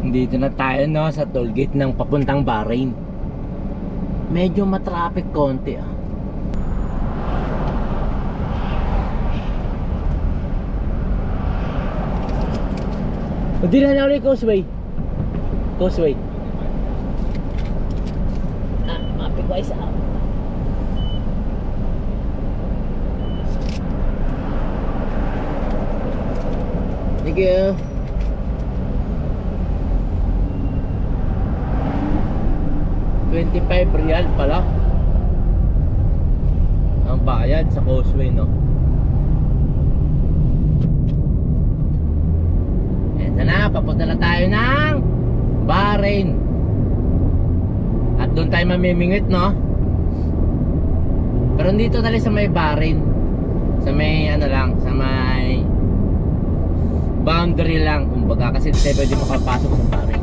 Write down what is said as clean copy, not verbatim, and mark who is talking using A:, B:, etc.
A: Dito na tayo no sa tollgate ng papuntang Bahrain. Medyo matraffic konti ah. Hindi na ulit Causeway. Causeway. Ah, mapig ko isa. Thank you. ₱25 pala ang bayad sa Causeway, no? Eto na, papunta na tayo ng Bahrain. At doon tayo mamimingwit, no? Pero dito tayo sa may Bahrain. Sa may ano lang, sa may boundary lang kumbaga, kasi hindi tayo pwede makapasok sa Bahrain.